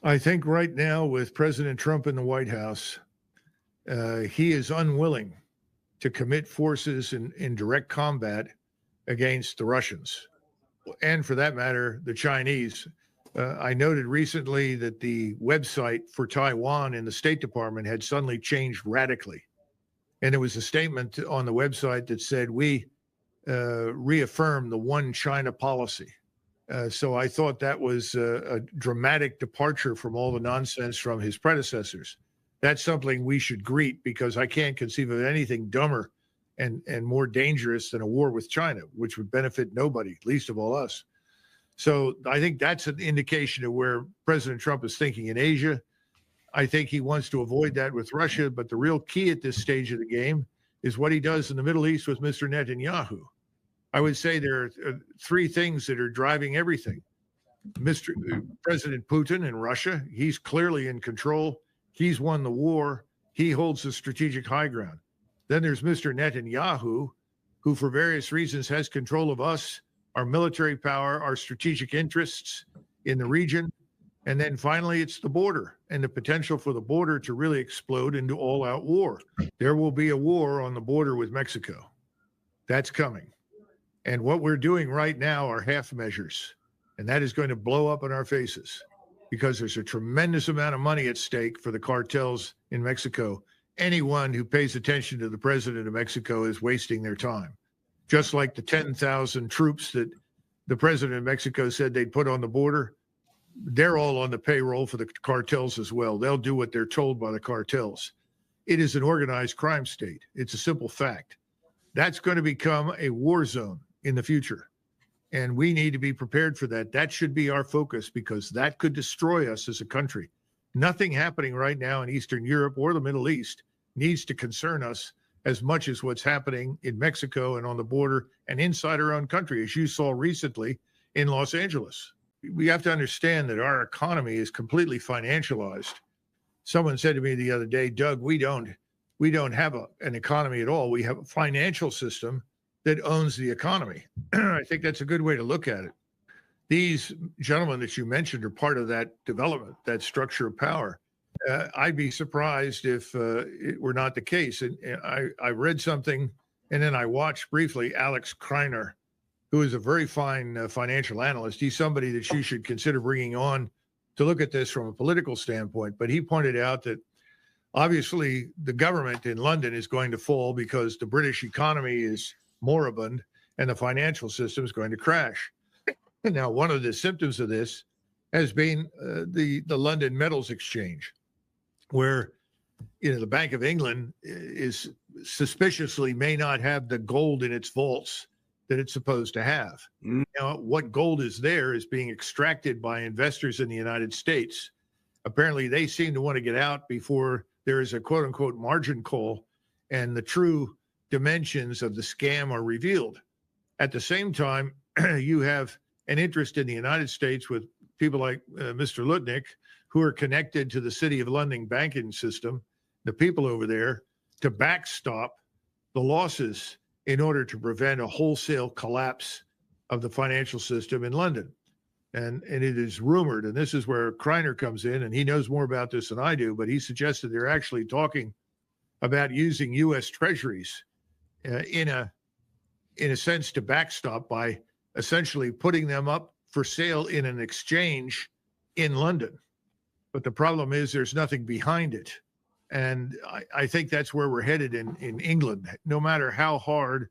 I think right now with President Trump in the White House, he is unwilling to commit forces in direct combat against the Russians, and for that matter, the Chinese. I noted recently that the website for Taiwan in the State Department had suddenly changed radically. And there was a statement on the website that said, we reaffirm the one China policy. So I thought that was a dramatic departure from all the nonsense from his predecessors. That's something we should greet, because I can't conceive of anything dumber and more dangerous than a war with China, which would benefit nobody, least of all us. So I think that's an indication of where President Trump is thinking in Asia. I think he wants to avoid that with Russia, but the real key at this stage of the game is what he does in the Middle East with Mr. Netanyahu. I would say there are three things that are driving everything. President Putin in Russia, he's clearly in control. He's won the war. He holds the strategic high ground. Then there's Mr. Netanyahu, who for various reasons has control of us, our military power, our strategic interests in the region. And then finally, it's the border and the potential for the border to really explode into all-out war. There will be a war on the border with Mexico. That's coming. And what we're doing right now are half measures. And that is going to blow up in our faces, because there's a tremendous amount of money at stake for the cartels in Mexico. Anyone who pays attention to the president of Mexico is wasting their time. Just like the 10,000 troops that the president of Mexico said they'd put on the border, they're all on the payroll for the cartels as well. They'll do what they're told by the cartels. It is an organized crime state. It's a simple fact. That's going to become a war zone in the future. And we need to be prepared for that. That should be our focus, because that could destroy us as a country. Nothing happening right now in Eastern Europe or the Middle East needs to concern us as much as what's happening in Mexico and on the border and inside our own country, as you saw recently in Los Angeles. We have to understand that our economy is completely financialized. Someone said to me the other day, Doug, we don't have an economy at all. We have a financial system that owns the economy. I think that's a good way to look at it. These gentlemen that you mentioned are part of that development, that structure of power. I'd be surprised if it were not the case. And I read something, and then I watched briefly Alex Kreiner, who is a very fine financial analyst. He's somebody that you should consider bringing on to look at this from a political standpoint. But he pointed out that obviously the government in London is going to fall because the British economy is moribund and the financial system is going to crash. Now, one of the symptoms of this has been the London Metals Exchange, where the Bank of England is suspiciously may not have the gold in its vaults that it's supposed to have. Now, what gold is there is being extracted by investors in the United States. Apparently, they seem to want to get out before there is a quote-unquote margin call and the true dimensions of the scam are revealed. At the same time, you have an interest in the United States with people like Mr. Lutnick, who are connected to the City of London banking system, the people over there, to backstop the losses in order to prevent a wholesale collapse of the financial system in London. And it is rumored, and this is where Kreiner comes in, and he knows more about this than I do, but he suggested they're actually talking about using U.S. treasuries in a sense to backstop by essentially putting them up for sale in an exchange in London. But the problem is there's nothing behind it. And I think that's where we're headed in England. No matter how hard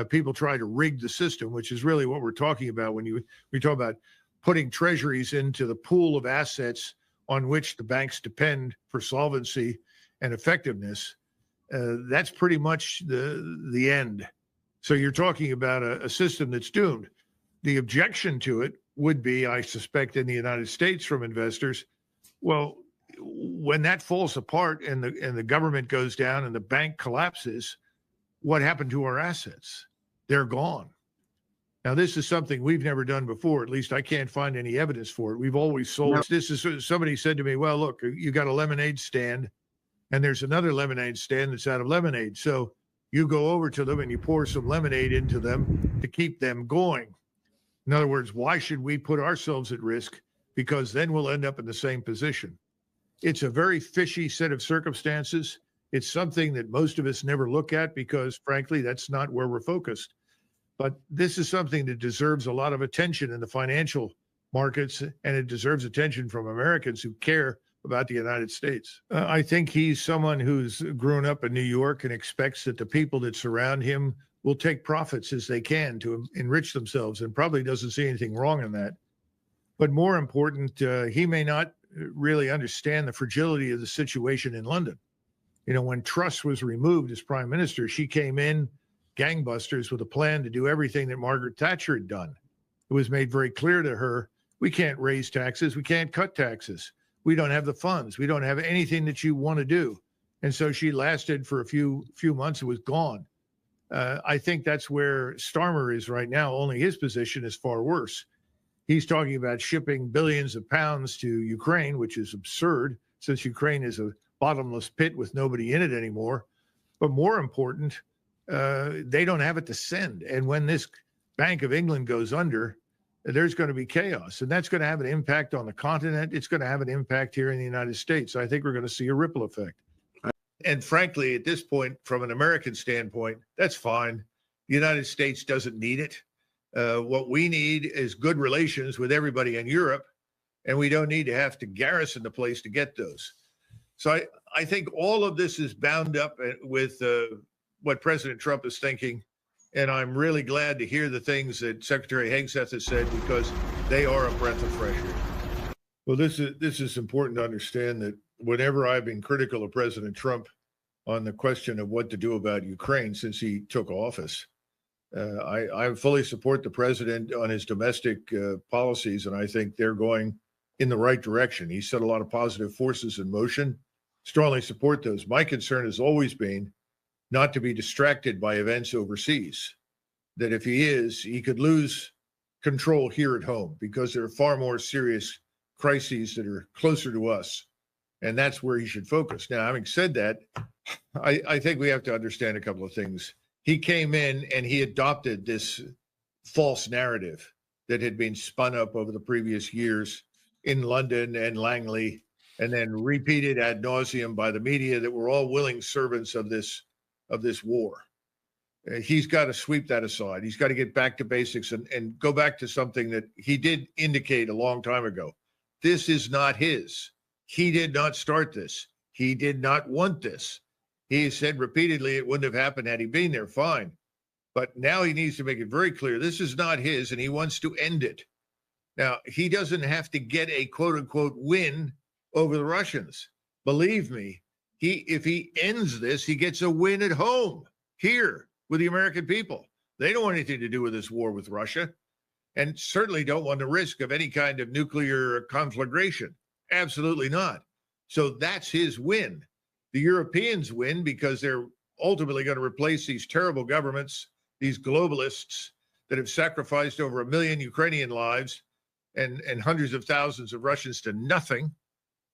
people try to rig the system, which is really what we're talking about when we talk about putting treasuries into the pool of assets on which the banks depend for solvency and effectiveness, that's pretty much the end. So you're talking about a system that's doomed. The objection to it would be, I suspect, in the United States from investors, well, when that falls apart and the government goes down and the bank collapses, what happened to our assets? They're gone. Now, this is something we've never done before. At least I can't find any evidence for it. We've always sold. No. This is somebody said to me, well, look, you got a lemonade stand and there's another lemonade stand that's out of lemonade. So you go over to them and you pour some lemonade into them to keep them going. In other words, why should we put ourselves at risk because then we'll end up in the same position. It's a very fishy set of circumstances. It's something that most of us never look at because, frankly, that's not where we're focused. But this is something that deserves a lot of attention in the financial markets, and it deserves attention from Americans who care about the United States. I think he's someone who's grown up in New York and expects that the people that surround him will take profits as they can to enrich themselves, and probably doesn't see anything wrong in that. But more important, he may not really understand the fragility of the situation in London. You know, when Truss was removed as prime minister, she came in gangbusters with a plan to do everything that Margaret Thatcher had done. It was made very clear to her, we can't raise taxes, we can't cut taxes. We don't have the funds. We don't have anything that you want to do. And so she lasted for a few months and was gone. I think that's where Starmer is right now, only his position is far worse. He's talking about shipping billions of pounds to Ukraine, which is absurd since Ukraine is a bottomless pit with nobody in it anymore. But more important, they don't have it to send. And when this Bank of England goes under, there's going to be chaos. And that's going to have an impact on the continent. It's going to have an impact here in the United States. I think we're going to see a ripple effect. And frankly, at this point, from an American standpoint, that's fine. The United States doesn't need it. What we need is good relations with everybody in Europe, and we don't need to have to garrison the place to get those. So I think all of this is bound up with what President Trump is thinking, and I'm really glad to hear the things that Secretary Hegseth has said, because they are a breath of fresh air. Well, this is important to understand that whenever I've been critical of President Trump on the question of what to do about Ukraine since he took office, I fully support the president on his domestic policies, and I think they're going in the right direction. He set a lot of positive forces in motion. Strongly support those. My concern has always been not to be distracted by events overseas, that if he is, he could lose control here at home, because there are far more serious crises that are closer to us, and that's where he should focus. Now, having said that, I think we have to understand a couple of things. He came in and he adopted this false narrative that had been spun up over the previous years in London and Langley, and then repeated ad nauseum by the media, that we're all willing servants of this war. He's got to sweep that aside. He's got to get back to basics and go back to something that he did indicate a long time ago. This is not his. He did not start this. He did not want this. He said repeatedly it wouldn't have happened had he been there, fine. But now he needs to make it very clear this is not his, and he wants to end it. Now, he doesn't have to get a quote-unquote win over the Russians. Believe me, if he ends this, he gets a win at home, here, with the American people. They don't want anything to do with this war with Russia, and certainly don't want the risk of any kind of nuclear conflagration. Absolutely not. So that's his win. The Europeans win because they're ultimately going to replace these terrible governments, these globalists that have sacrificed over 1 million Ukrainian lives and hundreds of thousands of Russians to nothing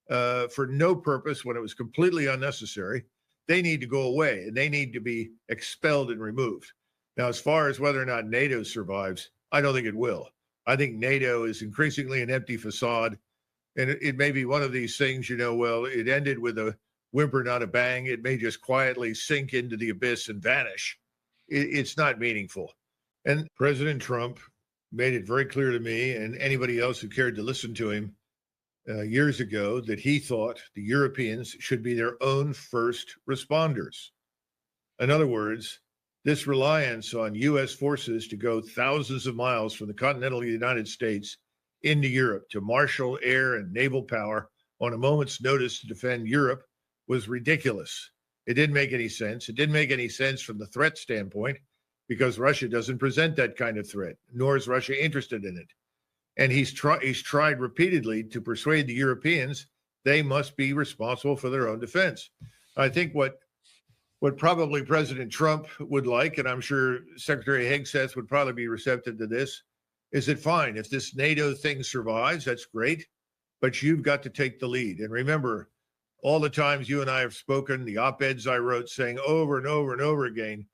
for no purpose when it was completely unnecessary. They need to go away, and they need to be expelled and removed. Now, as far as whether or not NATO survives, I don't think it will. I think NATO is increasingly an empty facade, and it may be one of these things, well, it ended with a whimper, not a bang. It may just quietly sink into the abyss and vanish. It's not meaningful. And President Trump made it very clear to me and anybody else who cared to listen to him years ago that he thought the Europeans should be their own first responders. In other words, this reliance on U.S. forces to go thousands of miles from the continental United States into Europe to marshal air and naval power on a moment's notice to defend Europe was ridiculous. It didn't make any sense. It didn't make any sense from the threat standpoint, because Russia doesn't present that kind of threat, nor is Russia interested in it. And he's tried repeatedly to persuade the Europeans they must be responsible for their own defense. I think what probably President Trump would like, and I'm sure Secretary Hegseth would probably be receptive to this, is that fine, if this NATO thing survives, that's great, but you've got to take the lead. And remember, all the times you and I have spoken, the op-eds I wrote saying over and over and over again,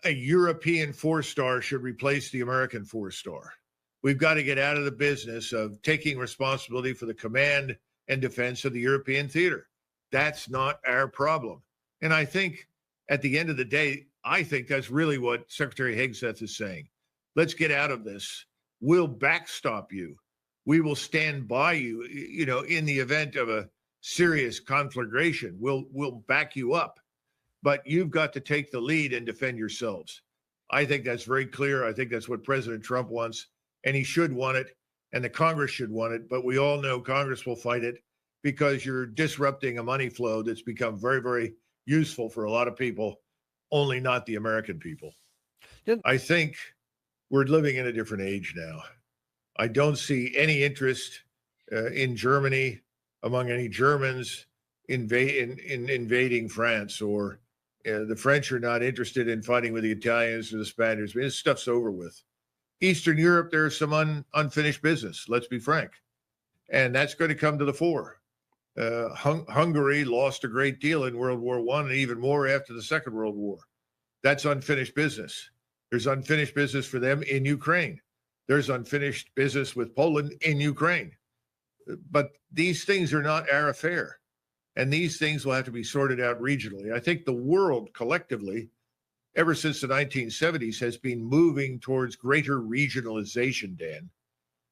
a European four-star should replace the American four-star. we've got to get out of the business of taking responsibility for the command and defense of the European theater. That's not our problem. And I think at the end of the day, I think that's really what Secretary Hegseth is saying. Let's get out of this. We'll backstop you. We will stand by you, in the event of a serious conflagration. We'll back you up. But you've got to take the lead and defend yourselves. I think that's very clear. I think that's what President Trump wants, and he should want it, and the Congress should want it. But we all know Congress will fight it because you're disrupting a money flow that's become very, very useful for a lot of people, only not the American people. I think we're living in a different age now. I don't see any interest in Germany, among any Germans, in invading France, or the French are not interested in fighting with the Italians or the Spaniards. I mean, this stuff's over with. Eastern Europe, there's some unfinished business, let's be frank. And that's going to come to the fore. Hungary lost a great deal in World War I and even more after the Second World War. That's unfinished business. There's unfinished business for them in Ukraine. There's unfinished business with Poland in Ukraine. But these things are not our affair. And these things will have to be sorted out regionally. I think the world collectively, ever since the 1970s, has been moving towards greater regionalization, Dan.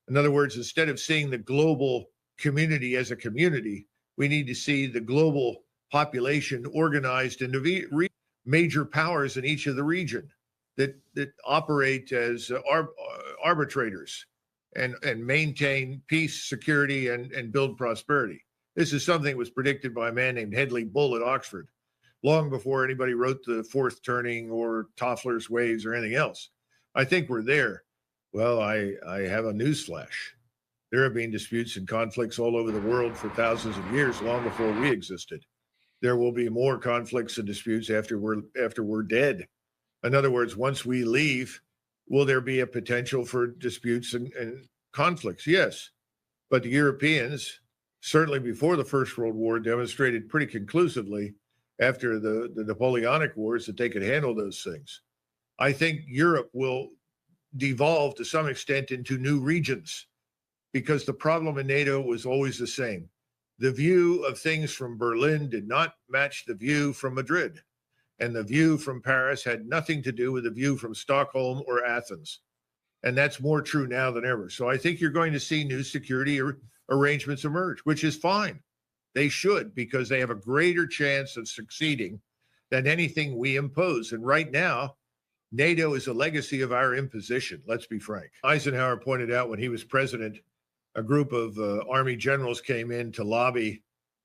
In other words, instead of seeing the global community as a community, we need to see the global population organized into major powers in each of the region that operate as arbitrators and maintain peace, security, and build prosperity. This is something that was predicted by a man named Hedley Bull at Oxford, long before anybody wrote The Fourth Turning or Toffler's Waves or anything else. I think we're there. Well, I have a newsflash. There have been disputes and conflicts all over the world for thousands of years, long before we existed. There will be more conflicts and disputes after we're dead. In other words, once we leave, will there be a potential for disputes and conflicts? Yes. But the Europeans, certainly before the First World War, demonstrated pretty conclusively after the Napoleonic Wars that they could handle those things. I think Europe will devolve to some extent into new regions, because the problem in NATO was always the same. The view of things from Berlin did not match the view from Madrid. And the view from Paris had nothing to do with the view from Stockholm or Athens. And that's more true now than ever. So I think you're going to see new security arrangements emerge, which is fine. They should, because they have a greater chance of succeeding than anything we impose. And right now, NATO is a legacy of our imposition, let's be frank. Eisenhower pointed out when he was president, a group of Army generals came in to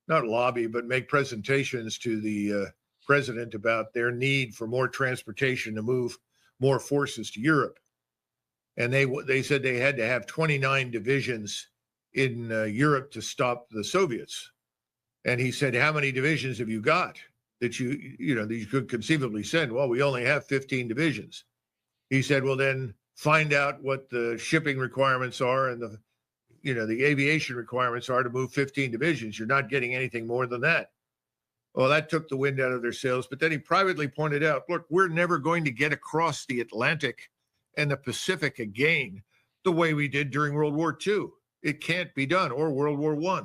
but make presentations to the president about their need for more transportation to move more forces to Europe. And they said they had to have 29 divisions in Europe to stop the Soviets. And he said, how many divisions have you got that you could conceivably send? Well, we only have 15 divisions. He said, well, then find out what the shipping requirements are and the aviation requirements are to move 15 divisions. You're not getting anything more than that. Well, that took the wind out of their sails. But then he privately pointed out, look, we're never going to get across the Atlantic and the Pacific again the way we did during World War II. It can't be done, or World War I.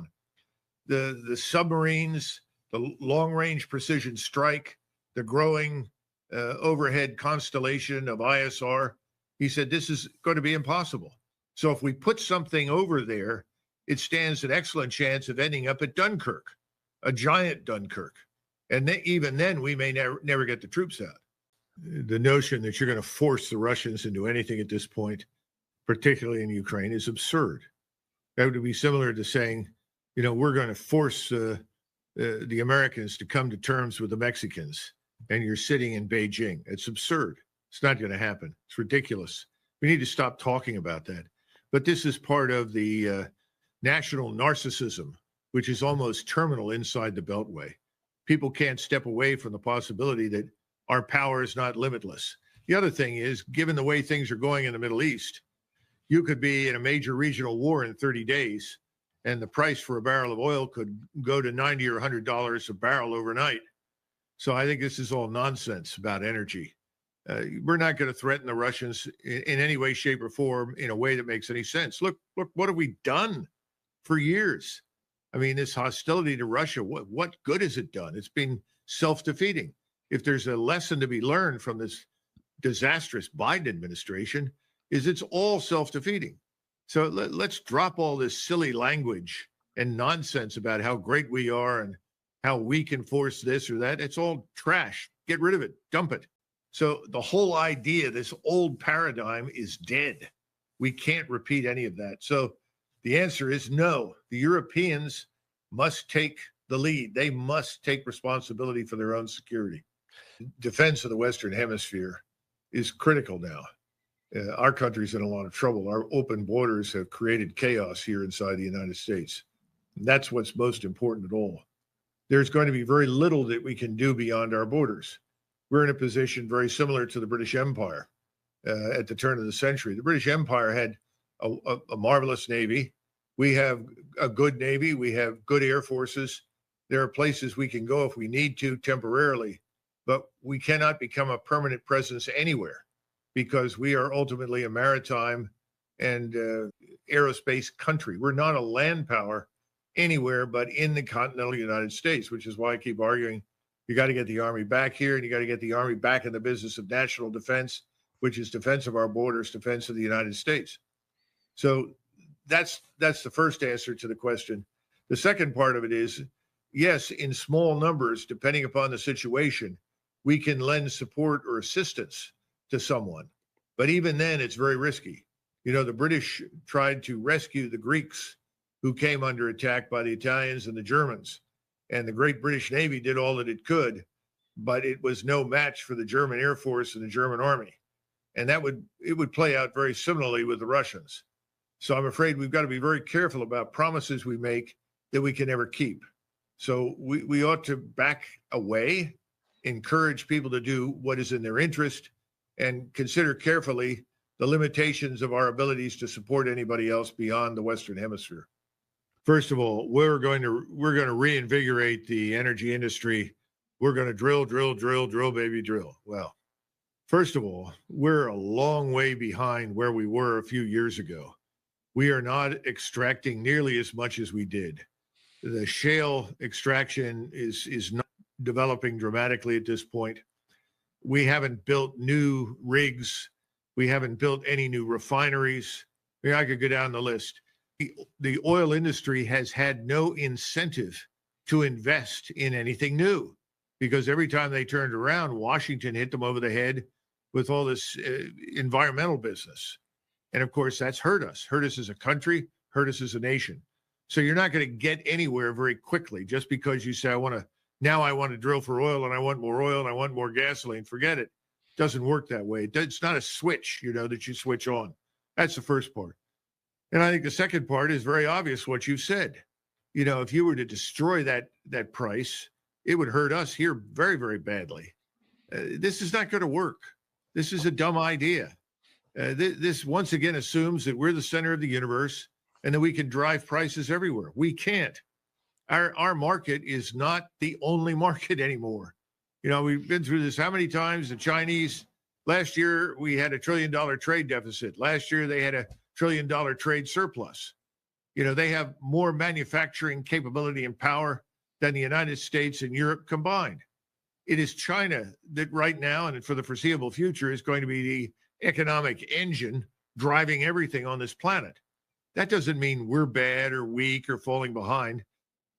The submarines, the long-range precision strike, the growing overhead constellation of ISR, he said this is going to be impossible. So if we put something over there, it stands an excellent chance of ending up at Dunkirk, a giant Dunkirk. And even then, we may never get the troops out. The notion that you're going to force the Russians into anything at this point, particularly in Ukraine, is absurd. That would be similar to saying, we're going to force the Americans to come to terms with the Mexicans, and you're sitting in Beijing. It's absurd. It's not going to happen. It's ridiculous. We need to stop talking about that. But this is part of the national narcissism, which is almost terminal inside the Beltway. People can't step away from the possibility that our power is not limitless. The other thing is, given the way things are going in the Middle East, you could be in a major regional war in 30 days, and the price for a barrel of oil could go to $90 or $100 a barrel overnight. So I think this is all nonsense about energy. We're not going to threaten the Russians in any way, shape, or form in a way that makes any sense. Look, what have we done for years? I mean, this hostility to Russia, what good has it done? It's been self-defeating. If there's a lesson to be learned from this disastrous Biden administration, is it's all self-defeating. So let's drop all this silly language and nonsense about how great we are and how we can force this or that. It's all trash. Get rid of it. Dump it. So the whole idea, this old paradigm, is dead. We can't repeat any of that. So the answer is no. The Europeans must take the lead. They must take responsibility for their own security. Defense of the Western Hemisphere is critical now. Our country's in a lot of trouble. Our open borders have created chaos here inside the United States. And that's what's most important of all. There's going to be very little that we can do beyond our borders. We're in a position very similar to the British Empire at the turn of the century. The British Empire had a marvelous navy. We have a good navy. We have good air forces. There are places we can go if we need to temporarily, but we cannot become a permanent presence anywhere because we are ultimately a maritime and aerospace country. We're not a land power anywhere but in the continental United States, which is why I keep arguing you got to get the Army back here, and you got to get the Army back in the business of national defense, which is defense of our borders, defense of the United States. So that's the first answer to the question. The second part of it is, yes, in small numbers, depending upon the situation, we can lend support or assistance to someone. But even then, it's very risky. You know, the British tried to rescue the Greeks who came under attack by the Italians and the Germans. And the great British Navy did all that it could, but it was no match for the German Air Force and the German Army. And it would play out very similarly with the Russians. So I'm afraid we've got to be very careful about promises we make that we can never keep. So we ought to back away, encourage people to do what is in their interest, and consider carefully the limitations of our abilities to support anybody else beyond the Western Hemisphere. First of all, we're going to reinvigorate the energy industry. We're going to drill, baby, drill. Well, first of all, we're a long way behind where we were a few years ago. We are not extracting nearly as much as we did. The shale extraction is not developing dramatically at this point. We haven't built new rigs. We haven't built any new refineries. I mean, I could go down the list. The oil industry has had no incentive to invest in anything new because every time they turned around, Washington hit them over the head with all this environmental business. And of course, that's hurt us as a country, hurt us as a nation. So you're not going to get anywhere very quickly just because you say, I want to drill for oil and I want more oil and I want more gasoline. Forget it. It doesn't work that way. It's not a switch, that you switch on. That's the first part. And I think the second part is very obvious what you said. If you were to destroy that price, it would hurt us here very, very badly. This is not going to work. This is a dumb idea. This once again assumes that we're the center of the universe and that we can drive prices everywhere. We can't. Our market is not the only market anymore. We've been through this how many times? The Chinese, last year we had $1 trillion trade deficit. Last year they had $1 trillion trade surplus. They have more manufacturing capability and power than the United States and Europe combined. It is China that right now and for the foreseeable future is going to be the economic engine driving everything on this planet. That doesn't mean we're bad or weak or falling behind.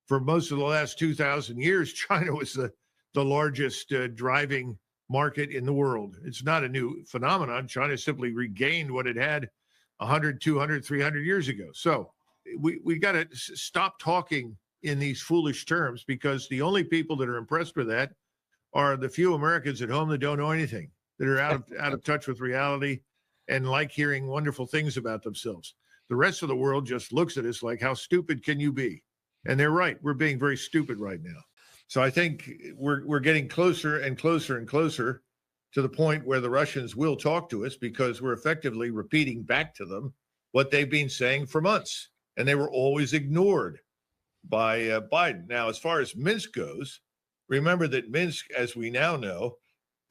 For most of the last 2,000 years, China was the largest driving market in the world. It's not a new phenomenon. China simply regained what it had 100, 200, 300 years ago. So we got to stop talking in these foolish terms because the only people that are impressed with that are the few Americans at home that don't know anything, that are out of touch with reality and like hearing wonderful things about themselves. The rest of the world just looks at us like, how stupid can you be? And they're right. We're being very stupid right now. So I think we're getting closer and closer and closer to the point where the Russians will talk to us because we're effectively repeating back to them what they've been saying for months. And they were always ignored by Biden. Now, as far as Minsk goes, remember that Minsk, as we now know,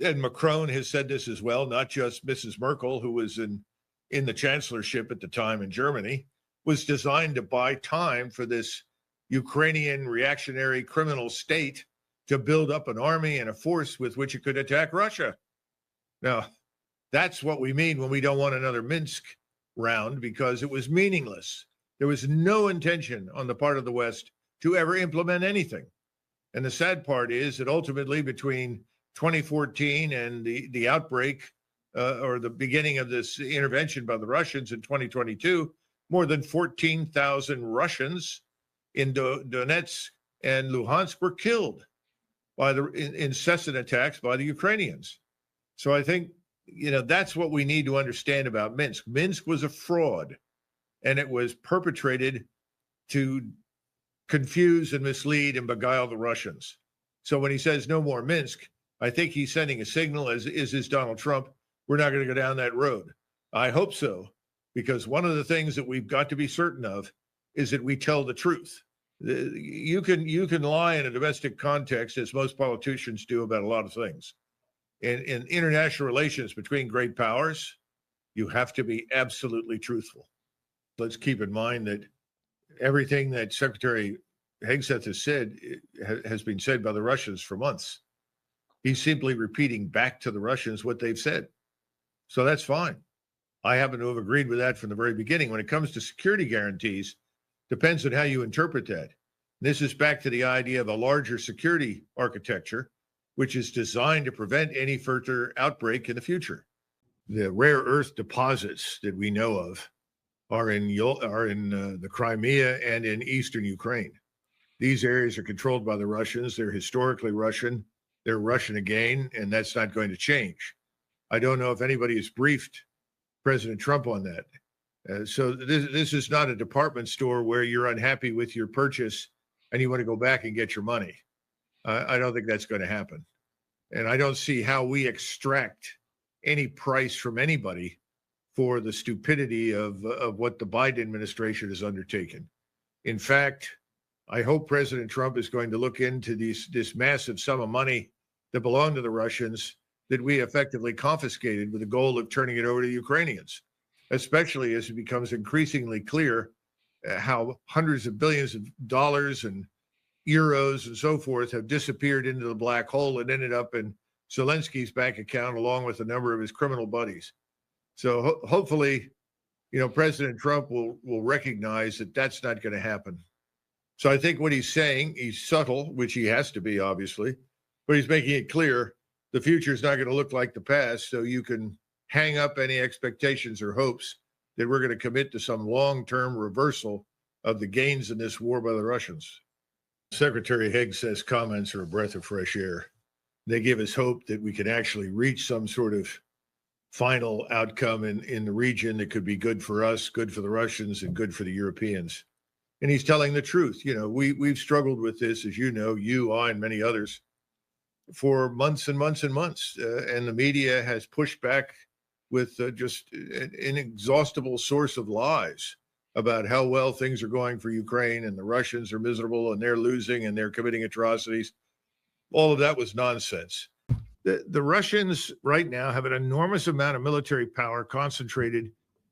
And Macron has said this as well, not just Mrs. Merkel, who was in the chancellorship at the time in Germany, was designed to buy time for this Ukrainian reactionary criminal state to build up an army and a force with which it could attack Russia. Now, that's what we mean when we don't want another Minsk round, because it was meaningless. There was no intention on the part of the West to ever implement anything. And the sad part is that ultimately between 2014 and the outbreak or the beginning of this intervention by the Russians in 2022, more than 14,000 Russians in Donetsk and Luhansk were killed by the incessant attacks by the Ukrainians. So I think, that's what we need to understand about Minsk. Minsk was a fraud, and it was perpetrated to confuse and mislead and beguile the Russians. So when he says no more Minsk, I think he's sending a signal, as is Donald Trump, we're not going to go down that road. I hope so, because one of the things that we've got to be certain of is that we tell the truth. You can lie in a domestic context, as most politicians do, about a lot of things. In international relations between great powers, you have to be absolutely truthful. Let's keep in mind that everything that Secretary Hegseth has said has been said by the Russians for months. He's simply repeating back to the Russians what they've said. So that's fine. I happen to have agreed with that from the very beginning. When it comes to security guarantees, depends on how you interpret that. This is back to the idea of a larger security architecture, which is designed to prevent any further outbreak in the future. The rare earth deposits that we know of are in the Crimea and in eastern Ukraine. These areas are controlled by the Russians. They're historically Russian. They're Russian again, and that's not going to change. I don't know if anybody has briefed President Trump on that. So this is not a department store where you're unhappy with your purchase and you want to go back and get your money. I don't think that's going to happen. And I don't see how we extract any price from anybody for the stupidity of what the Biden administration has undertaken. In fact, I hope President Trump is going to look into this massive sum of money that belonged to the Russians that we effectively confiscated with the goal of turning it over to the Ukrainians, especially as it becomes increasingly clear how hundreds of billions of dollars and euros and so forth have disappeared into the black hole and ended up in Zelensky's bank account along with a number of his criminal buddies. So hopefully, President Trump will recognize that that's not going to happen. So I think what he's saying, he's subtle, which he has to be, obviously, but he's making it clear the future is not going to look like the past. So you can hang up any expectations or hopes that we're going to commit to some long-term reversal of the gains in this war by the Russians. Secretary Hegseth's comments are a breath of fresh air. They give us hope that we can actually reach some sort of final outcome in the region that could be good for us, good for the Russians, and good for the Europeans. And he's telling the truth. We've struggled with this, as you know, I, and many others, for months and months and months. And the media has pushed back with just an inexhaustible source of lies about how well things are going for Ukraine and the Russians are miserable and they're losing and they're committing atrocities. All of that was nonsense. The Russians right now have an enormous amount of military power concentrated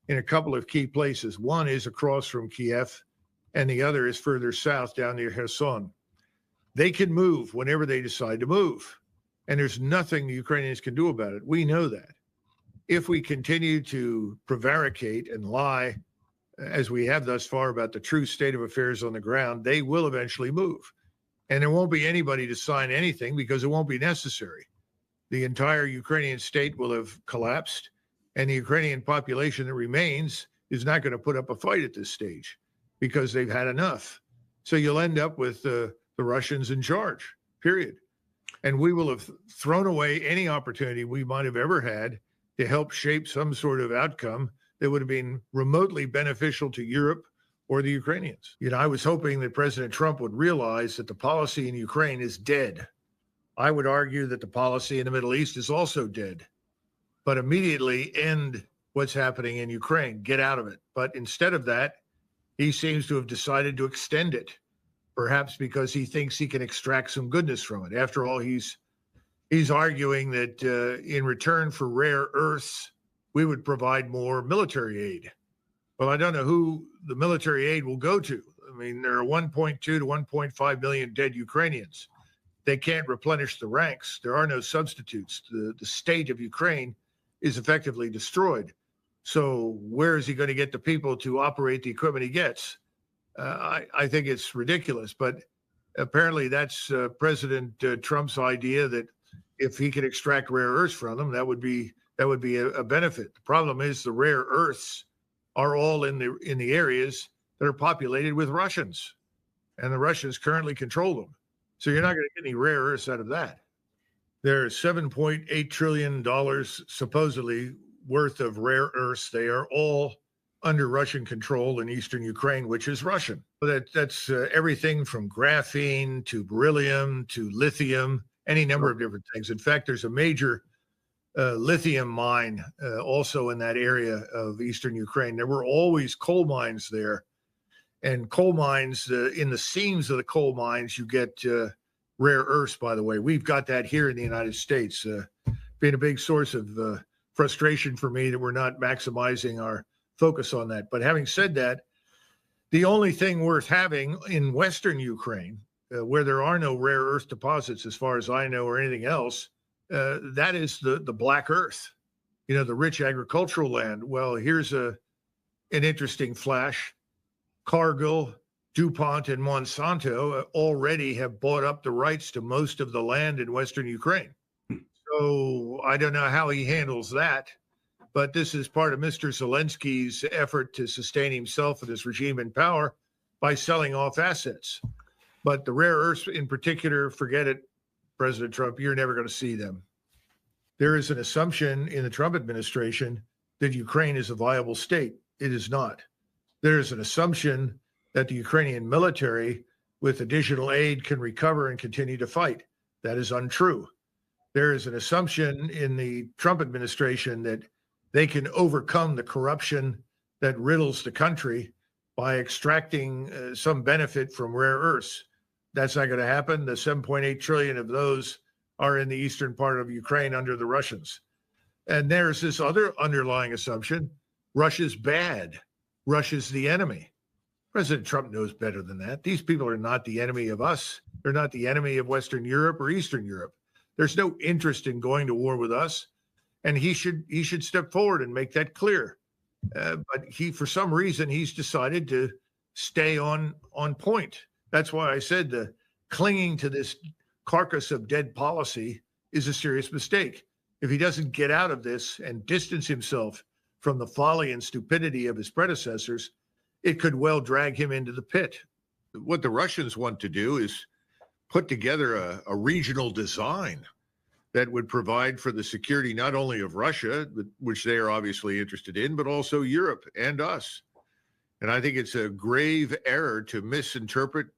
in a couple of key places. One is across from Kiev, and the other is further south down near Kherson. They can move whenever they decide to move, and there's nothing the Ukrainians can do about it. We know that. If we continue to prevaricate and lie, as we have thus far, about the true state of affairs on the ground, they will eventually move. And there won't be anybody to sign anything because it won't be necessary. The entire Ukrainian state will have collapsed, and the Ukrainian population that remains is not going to put up a fight at this stage because they've had enough. So you'll end up with the Russians in charge, period. And we will have thrown away any opportunity we might have ever had to help shape some sort of outcome that would have been remotely beneficial to Europe or the Ukrainians. I was hoping that President Trump would realize that the policy in Ukraine is dead. I would argue that the policy in the Middle East is also dead, but immediately end what's happening in Ukraine, get out of it. But instead of that, he seems to have decided to extend it, perhaps because he thinks he can extract some goodness from it. After all, he's He's arguing that in return for rare earths, we would provide more military aid. Well, I don't know who the military aid will go to. I mean, there are 1.2 to 1.5 million dead Ukrainians. They can't replenish the ranks. There are no substitutes. The state of Ukraine is effectively destroyed. So where is he going to get the people to operate the equipment he gets? I think it's ridiculous. But apparently that's President Trump's idea that if he could extract rare earths from them, that would be a benefit. The problem is the rare earths are all in the areas that are populated with Russians, and the Russians currently control them. So you're not going to get any rare earths out of that. There's $7.8 trillion supposedly worth of rare earths. They are all under Russian control in eastern Ukraine, which is Russian. That's everything from graphene to beryllium to lithium, any number of different things. In fact, there's a major lithium mine also in that area of eastern Ukraine. There were always coal mines there. And coal mines, in the seams of the coal mines, you get rare earths, by the way. We've got that here in the United States. Been a big source of frustration for me that we're not maximizing our focus on that. But having said that, the only thing worth having in Western Ukraine, where there are no rare earth deposits, as far as I know, or anything else, that is the black earth, the rich agricultural land. Well, here's an interesting flash. Cargill, DuPont, and Monsanto already have bought up the rights to most of the land in Western Ukraine. So I don't know how he handles that, but this is part of Mr. Zelensky's effort to sustain himself and his regime in power by selling off assets. But the rare earths in particular, forget it, President Trump, you're never going to see them. There is an assumption in the Trump administration that Ukraine is a viable state. It is not. There is an assumption that the Ukrainian military, with additional aid, can recover and continue to fight. That is untrue. There is an assumption in the Trump administration that they can overcome the corruption that riddles the country by extracting some benefit from rare earths. That's not going to happen. The 7.8 trillion of those are in the eastern part of Ukraine under the Russians. And there's this other underlying assumption: Russia's bad. Russia's the enemy. President Trump knows better than that. These people are not the enemy of us. They're not the enemy of Western Europe or Eastern Europe. There's no interest in going to war with us, and he should step forward and make that clear. But for some reason, he's decided to stay on point. That's why I said the clinging to this carcass of dead policy is a serious mistake. If he doesn't get out of this and distance himself from the folly and stupidity of his predecessors, it could well drag him into the pit. What the Russians want to do is put together a regional design that would provide for the security not only of Russia, which they are obviously interested in, but also Europe and us. And I think it's a grave error to misinterpret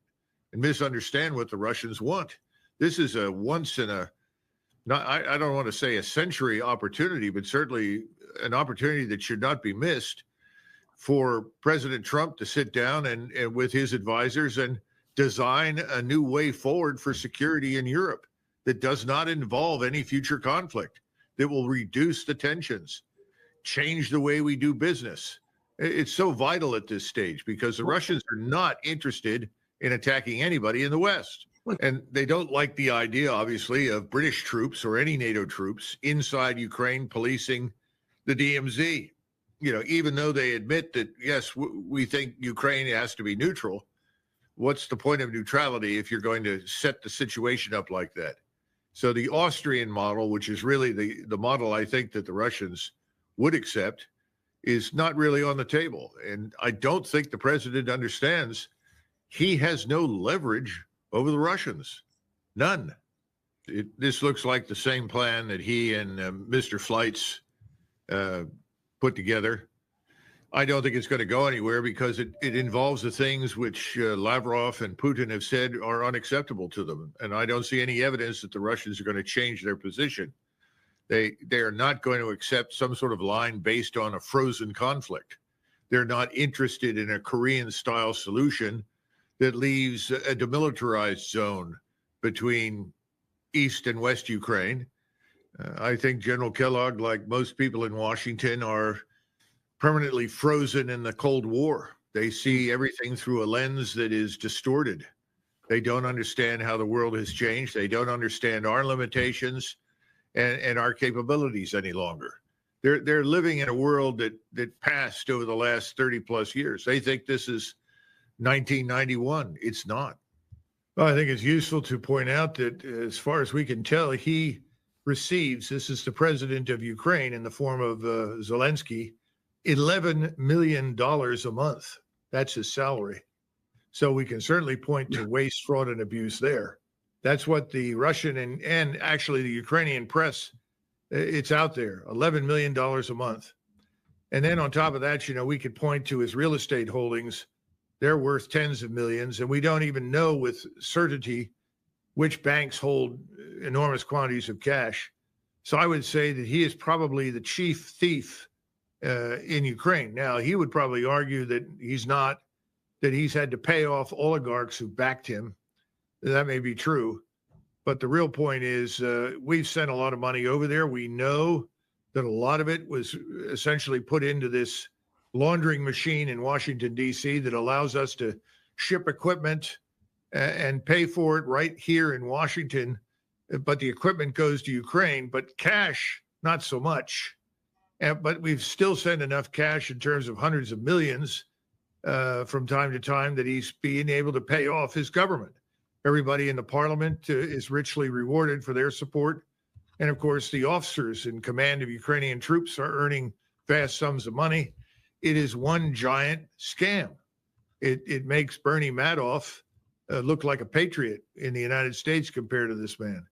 and misunderstand what the Russians want. This is a once in a, I don't want to say a century opportunity, but certainly an opportunity that should not be missed for President Trump to sit down and with his advisors and design a new way forward for security in Europe that does not involve any future conflict, that will reduce the tensions, change the way we do business. It's so vital at this stage because the Russians are not interested in attacking anybody in the West. And they don't like the idea, obviously, of British troops or any NATO troops inside Ukraine policing the DMZ. Even though they admit that, yes, we think Ukraine has to be neutral, what's the point of neutrality if you're going to set the situation up like that? So the Austrian model, which is really the model I think that the Russians would accept, is not really on the table. And I don't think the president understands he has no leverage over the Russians. None. This looks like the same plan that he and Mr. Fleitz put together. I don't think it's going to go anywhere because it involves the things which Lavrov and Putin have said are unacceptable to them. And I don't see any evidence that the Russians are going to change their position. They are not going to accept some sort of line based on a frozen conflict. They're not interested in a Korean-style solution that leaves a demilitarized zone between East and West Ukraine. I think General Kellogg, like most people in Washington, are permanently frozen in the Cold War. They see everything through a lens that is distorted. They don't understand how the world has changed. They don't understand our limitations and our capabilities any longer. They're living in a world that passed over the last 30 plus years. They think this is 1991. It's not. Well, I think it's useful to point out that as far as we can tell, he receives, this is the president of Ukraine in the form of Zelensky, $11 million a month. That's his salary. So we can certainly point to waste, fraud, and abuse there. That's what the Russian and actually the Ukrainian press, it's out there, $11 million a month. And then on top of that, we could point to his real estate holdings. They're worth tens of millions, and we don't even know with certainty which banks hold enormous quantities of cash. So I would say that he is probably the chief thief in Ukraine. Now, he would probably argue that he's not, that he's had to pay off oligarchs who backed him. That may be true. But the real point is we've sent a lot of money over there. We know that a lot of it was essentially put into this laundering machine in Washington, D.C. that allows us to ship equipment and pay for it right here in Washington. But the equipment goes to Ukraine, but cash, not so much. But we've still sent enough cash in terms of hundreds of millions from time to time that he's being able to pay off his government. Everybody in the parliament is richly rewarded for their support. And of course, the officers in command of Ukrainian troops are earning vast sums of money. It is one giant scam. It makes Bernie Madoff look like a patriot in the United States compared to this man.